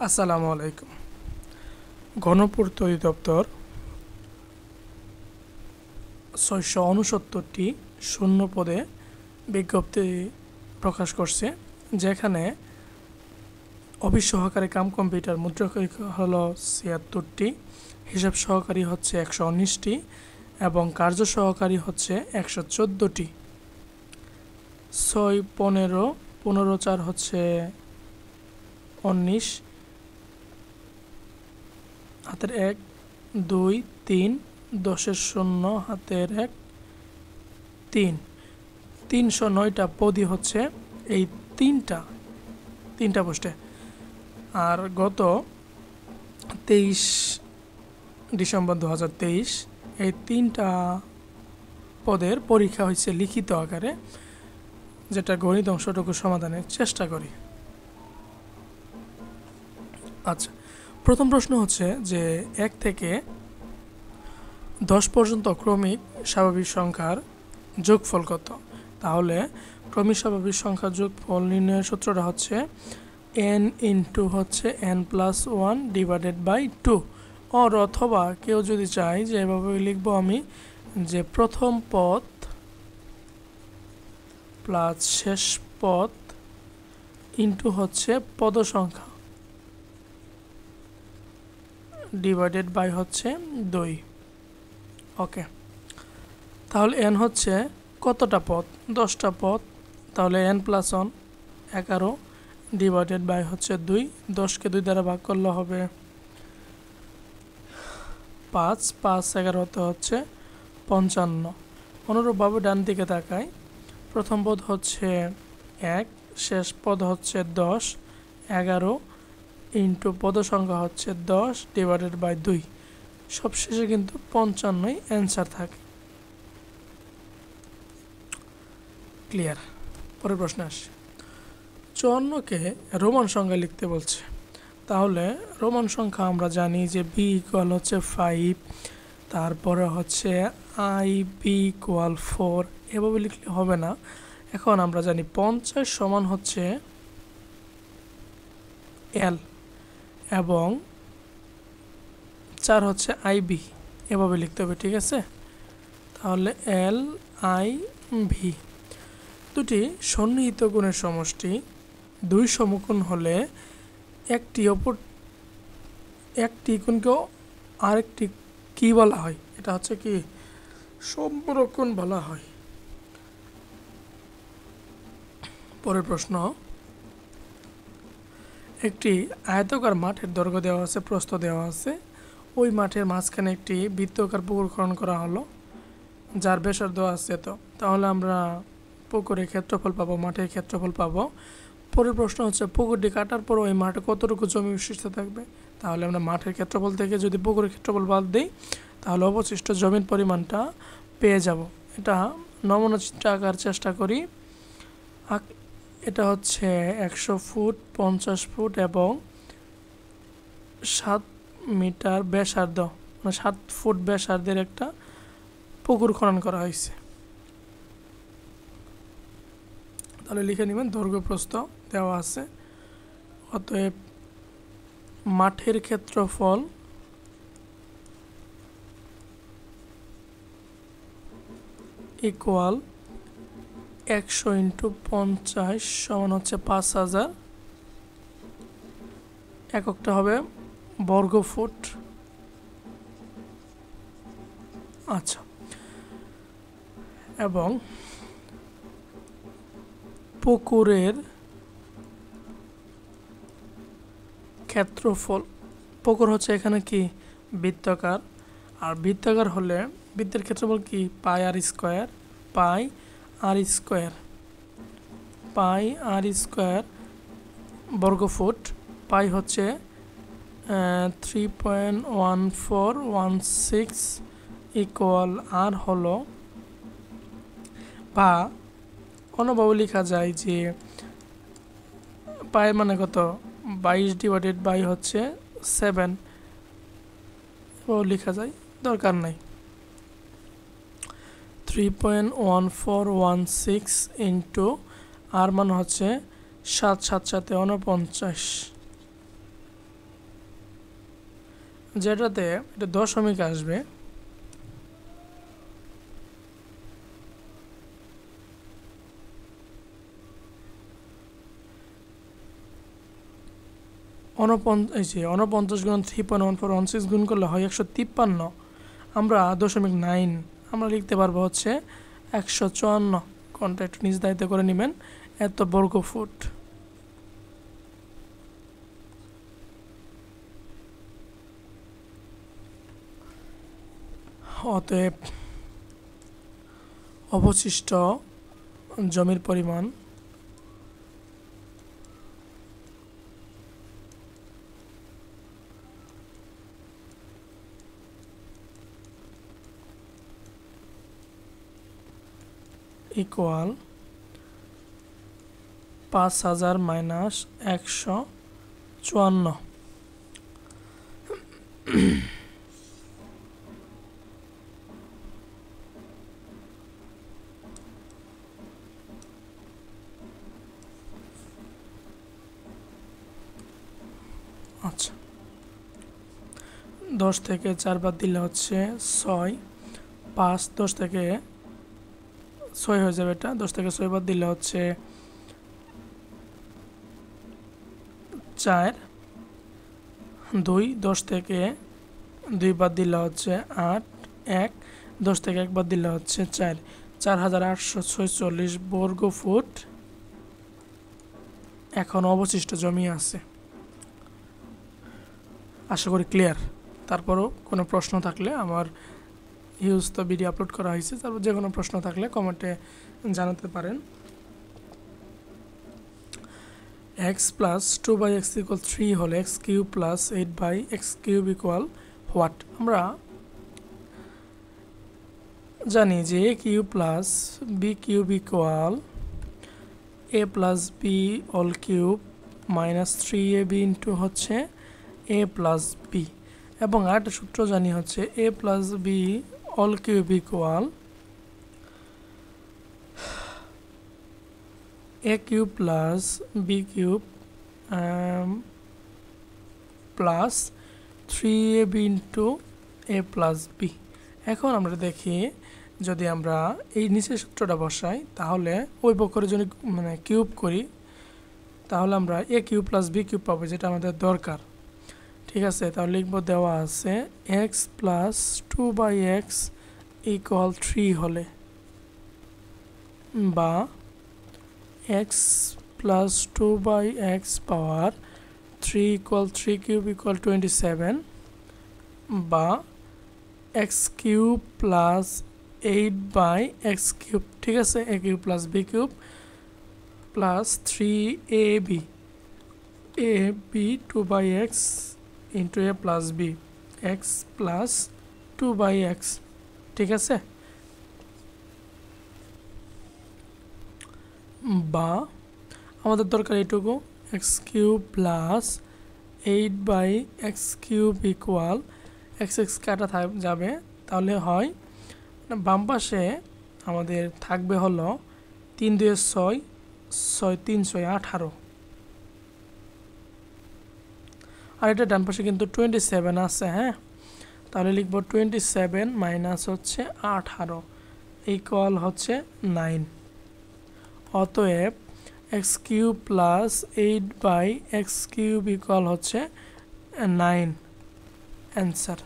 আসসালামু আলাইকুম। গণপূর্ত অধিদপ্তর 669টি শূন্য পদে বিজ্ঞপ্তি প্রকাশ করছে, যেখানে অফিস সহকারী কাম কম্পিউটার মুদ্রাক্ষরিক হলো 76টি, হিসাব সহকারী হচ্ছে 119টি এবং কার্য সহকারী হচ্ছে 114টি। 6, 15, 15, 4 হচ্ছে 19, হাতের 1, 2, 3, 10-এর 0, হাতের 1, 3। 309টা পদই হচ্ছে এই তিনটা পোস্টে। আর গত 23 ডিসেম্বর 2023 এই তিনটা পদের পরীক্ষা হয়েছে লিখিত আকারে, যেটা গণিত অংশটুকু সমাধানের চেষ্টা করি। আচ্ছা, প্রথম প্রশ্ন হচ্ছে যে 1 থেকে 10 পর্যন্ত ক্রমিক স্বাভাবিক সংখ্যার যোগফল কত? তাহলে ক্রমিক স্বাভাবিক সংখ্যার যোগফল নির্ণয়ের সূত্রটা হচ্ছে n ইন্টু হচ্ছে n+1 ডিভাইডেড বাই 2। অথবা কেউ যদি চায় যে এভাবে লিখবো আমি, যে প্রথম পদ প্লাস শেষ পদ ইন্টু হচ্ছে পদ সংখ্যা ডিভাইডেড বাই হচ্ছে 2। ওকে, তাহলে n হচ্ছে কতটা পদ? 10টা পদ। তাহলে n+1 11 ডিভাইডেড বাই হচ্ছে 2। 10কে 2 দ্বারা ভাগ করলে হবে 5, 5 11 হচ্ছে 55। অনুরূপভাবে ডান দিকে তাকায়, প্রথম পদ হচ্ছে 1, শেষ পদ হচ্ছে 10, 11 ইন্টু পদ সংখ্যা হচ্ছে 10 ডিভাইডেড বাই 2। সবশেষে কিন্তু 55ই অ্যান্সার থাকে। ক্লিয়ার? পরের প্রশ্ন আসে, 54কে রোমান সংখ্যা লিখতে বলছে। তাহলে রোমান সংখ্যা আমরা জানি যে b ইকুয়াল হচ্ছে 5, তারপরে হচ্ছে b ইকুয়াল 4। এভাবে লিখলে হবে না। এখন আমরা জানি 50 সমান হচ্ছে l এবং 4 হচ্ছে ib। এভাবে লিখতে হবে, ঠিক আছে? তাহলে l i v দুটি সন্নিহিত গুণের সমষ্টি 2 সমকোণ হলে একটি কোণকেও আরেকটি কি বলা হয়? এটা হচ্ছে কি সম্পূরকোণ বলা হয়। পরের প্রশ্ন, একটি আয়তাকার মাঠের দৈর্ঘ্য দেওয়া আছে, প্রস্থ দেওয়া আছে। ওই মাঠের মাঝখানে একটি বৃত্তাকার পুকুর খনন করা হলো, যার ব্যাসার্ধ আছে তো। তাহলে আমরা পুকুরের ক্ষেত্রফল পাবো, মাঠের ক্ষেত্রফল পাবো। পরের প্রশ্ন হচ্ছে, পুকুরটি কাটার পর ওই মাঠে কতটুকু জমি অবশিষ্ট থাকবে? তাহলে আমরা মাঠের ক্ষেত্রফল থেকে যদি পুকুরের ক্ষেত্রফল বাদ দিই, তাহলে অবশিষ্ট জমির পরিমাণটা পেয়ে যাব। এটা নমুনা চিত্র আঁকার চেষ্টা করি। এটা হচ্ছে 100 ফুট, 50 ফুট এবং 7 মিটার ব্যাসার্ধ, মানে 7 ফুট ব্যাসার্ধের একটা পুকুর খনন করা হয়েছে। তাহলে লিখে নেবেন, দৈর্ঘ্য প্রস্থ দেওয়া আছে। অতএব মাঠের ক্ষেত্রফল ইকুয়াল 100 ইন্টু 50 সমান হচ্ছে 5000। এককটা হবে বর্গ ফুট। আচ্ছা, এবং পুকুরের ক্ষেত্রফল, পুকুর হচ্ছে এখানে কি বৃত্তাকার, আর বৃত্তাকার হলে বৃত্তের ক্ষেত্রফল কি পাই আর স্কোয়ার, পাই আর স্কোয়ার বর্গ ফুট। পাই হচ্ছে 3.1416 ইকুয়াল আর হলো, বা অন্যভাবে লেখা যায় যে পায়ের মানে কত, 22 ডিভাইডেড বাই হচ্ছে 7। এভাবে লেখা যায়, দরকার নাই। 3.1416 ইন্টু আর মান হচ্ছে 7 7 7 49 যেটাতে এটা দশমিক আসবে, এই যে 49 গুণ 3.1416 গুণ করলে হয় 153। আমরা 0.9 আমরা লিখতে পারবো হচ্ছে 154। কোনটা একটু নিজ দায়িত্ব করে নেবেন, এত বর্গ ফুট। অতএব অবশিষ্ট জমির পরিমাণ ইকুয়াল 5000 মাইনাস 154। আচ্ছা, 10 থেকে 4 বাদ দিলে হচ্ছে 6, 5 10 থেকে 6 হয়ে যাবে। এটা 10 থেকে 6 বাদ দিলে হচ্ছে 4, 2 10 থেকে 2 বাদ দিলে হচ্ছে 8, 1 10 থেকে 1 বাদ দিলে হচ্ছে 4, 4846 বর্গ ফুট এখন অবশিষ্ট জমি আছে। আশা করি ক্লিয়ার। তারপরও কোনো প্রশ্ন থাকলে আমার হিউজ তো ভিডিও আপলোড করা হয়েছে, তারপর যে কোনো প্রশ্ন থাকলে কমেন্টে জানাতে পারেন। x প্লাস 2/x ইকুয়াল 3 হলে x cube plus 8/x cube equal what? আমরা জানি যে a cube plus b cube equal a plus b all cube minus 3ab into হচ্ছে a প্লাস b, এবং আরেকটা সূত্র জানি হচ্ছে a plus b all cube equal a cube plus b cube plus 3ab into a plus b। এখন আমরা দেখি যদি আমরা এই নিচের সূত্রটা বসাই তাহলে ওই পক্ষের জন্য মানে কিউব করি, তাহলে আমরা a cube plus b cube পাবো, যেটা আমাদের দরকার। ঠিক আছে, তাহলে লিখব দেওয়া আছে x প্লাস 2/x ইকুয়াল 3 হলে, বা x প্লাস 2/x পাওয়ার 3 ইকুয়াল 3 কিউব ইকুয়াল 27, বা x cube plus 8/x cube. ঠিক আছে, a cube plus b cube plus 3ab 2/x into a plus b x plus 2/x। ঠিক আছে, বা আমাদের দরকার এইটুকু x cube plus 8/x cube equal x কাটা যাবে, তাহলে হয় বাম পাশে আমাদের থাকবে হলো 3 2 6, 6 3 6 18, আর এটা ডান পাশে কিন্তু 27 আছে। হ্যাঁ, তাহলে লিখব 27 মাইনাস হচ্ছে 18 ইকুয়াল হচ্ছে 9। অতএব x cube plus 8/x cube equal হচ্ছে 9 অ্যান্সার।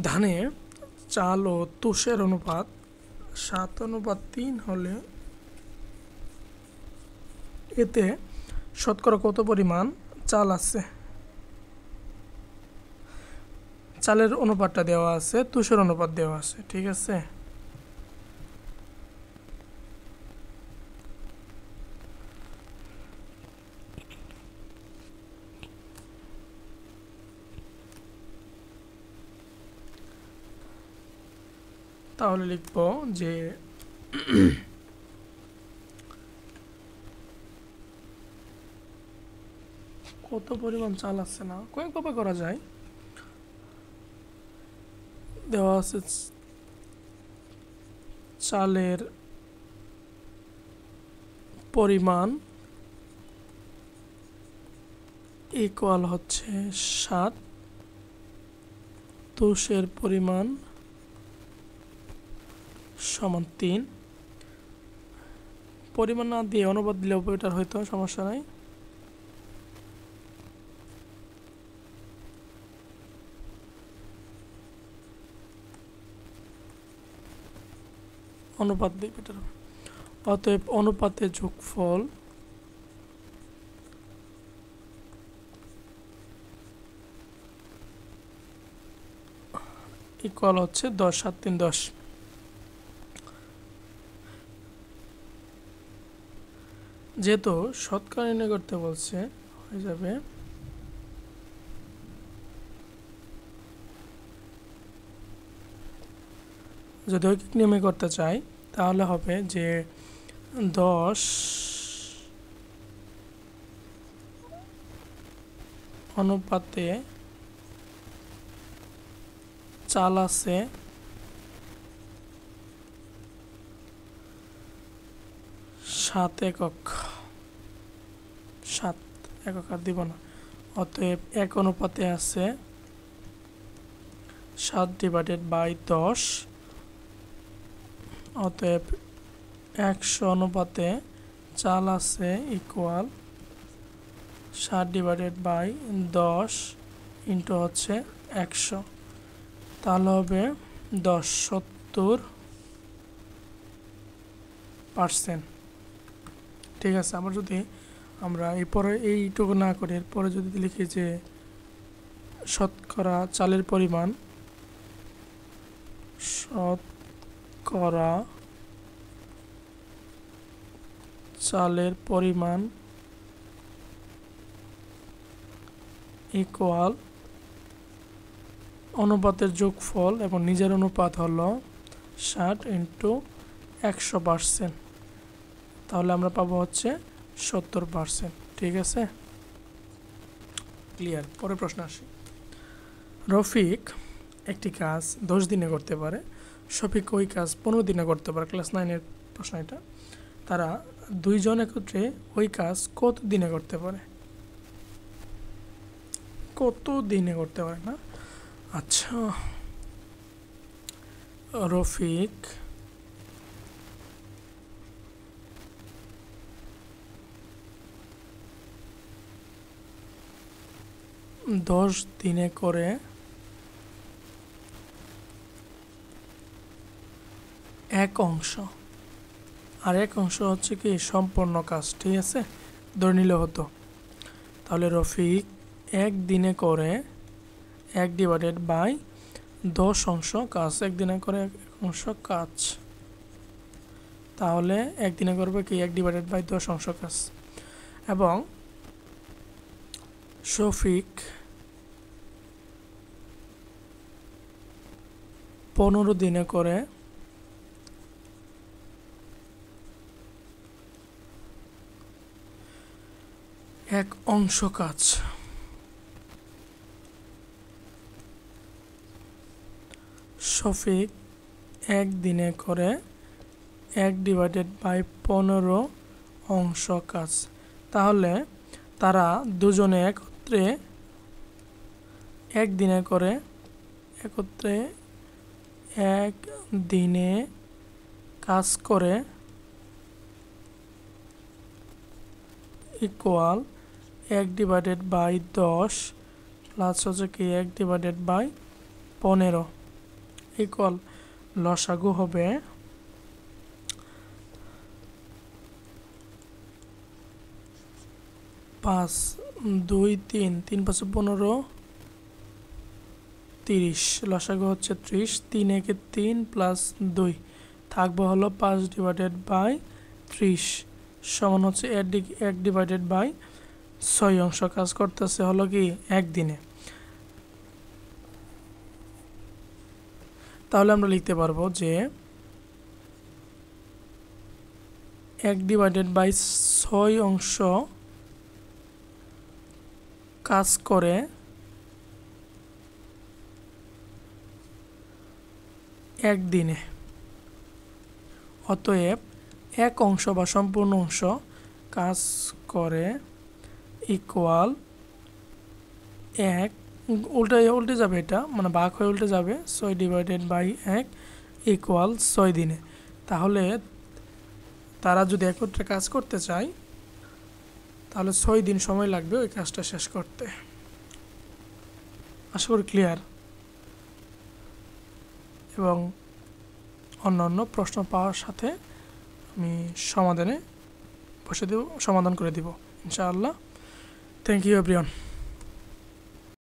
ধানে চাল ও তুষের অনুপাত 7:3 হলে এতে শতকরা কত পরিমাণ চাল আছে? চালের অনুপাতটা দেওয়া আছে, তুষের অনুপাত দেওয়া আছে। ঠিক আছে, তাহলে লিখব যে কত পরিমাণ চাল আছে, না কয়েকভাবে করা যায়। দেওয়া আছে চালের পরিমাণ ইকুয়াল হচ্ছে 7, তুষের পরিমাণ সমান 3। পরিমাণ না দিয়ে অনুপাত দিলে অপারেটর হয়তো সমস্যা নাই। অনুপাত দিয়ে বেটার হবে। অতএব অনুপাতের যোগফল ইকুয়াল হচ্ছে 10, 7, 3, 10। যেহেতু শতকরা নির্ণয় করতে বলছে, হয়ে যাবে যদি ঐকিক নিয়মে করতে চাই তাহলে হবে যে 10 অনুপাতে চাল আছে 7 একক। 7 একক আর দিব না। অতএব 1 অনুপাতে আছে 7/10। অতএব 100 অনুপাতে চাল আছে ইকুয়াল 7/10 ইন্টু হচ্ছে 100। তাহলে হবে 10, 70%। ঠিক আছে। আবার যদি আমরা এরপরে এইটুকু না করি, এরপরে যদি লিখি যে শতকরা চালের পরিমাণ, শতকরা চালের পরিমাণ ইকুয়াল অনুপাতের যোগফল এবং নিজের অনুপাত হলো 60 ইন্টু 100%। তাহলে আমরা পাবো হচ্ছে 70%। ঠিক আছে, ক্লিয়ার। পরের প্রশ্ন আসি। রফিক একটি কাজ 10 দিনে করতে পারে, শফিক ওই কাজ 15 দিনে করতে পারে। ক্লাস 9-এর প্রশ্ন এটা। তারা দুইজন একত্রে ওই কাজ কত দিনে করতে পারে? কত দিনে করতে পারে না? আচ্ছা, রফিক দশ দিনে করে এক অংশ, আর এক অংশ হচ্ছে কি সম্পূর্ণ কাজ। ঠিক আছে, ধরে নিলে হতো। তাহলে রফিক 1 দিনে করে 1/10 অংশ কাজ। 1 দিনে করে 1 অংশ কাজ, তাহলে 1 দিনে করবে কি 1/10 অংশ কাজ। এবং শফিক 15 দিনে করে 1 অংশ কাজ। শফিক 1 দিনে করে 1/15 অংশ কাজ। তাহলে তারা দুজনে একত্রে 1 দিনে করে একত্রে 1 দিনে কাজ করে ইকুয়াল 1/10 প্লাস হচ্ছে কি 1/15 ইকুয়াল লসাগু হবে 5, 2, 3, 3 5 15, 30। লসাগু হচ্ছে 30। 3 একে 3 প্লাস 2 থাকবে হলো 5/30 সমান হচ্ছে 1/6 অংশ কাজ করতেছে হলো কি 1 দিনে। তাহলে আমরা লিখতে পারবো যে 1/6 অংশ কাজ করে 1 দিনে। অতএব 1 অংশ বা সম্পূর্ণ অংশ কাজ করে ইকুয়াল 1, উল্টে যাবে, এটা মানে ভাগ হয়ে উল্টে যাবে, 6/1 ইকুয়াল 6 দিনে। তাহলে তারা যদি একত্রে কাজ করতে চায় তাহলে 6 দিন সময় লাগবে ওই কাজটা শেষ করতে। আশা করি ক্লিয়ার। এবং অন্যান্য প্রশ্ন পাওয়ার সাথে আমি সমাধান করে দিব ইনশাআল্লাহ। Thank you everyone.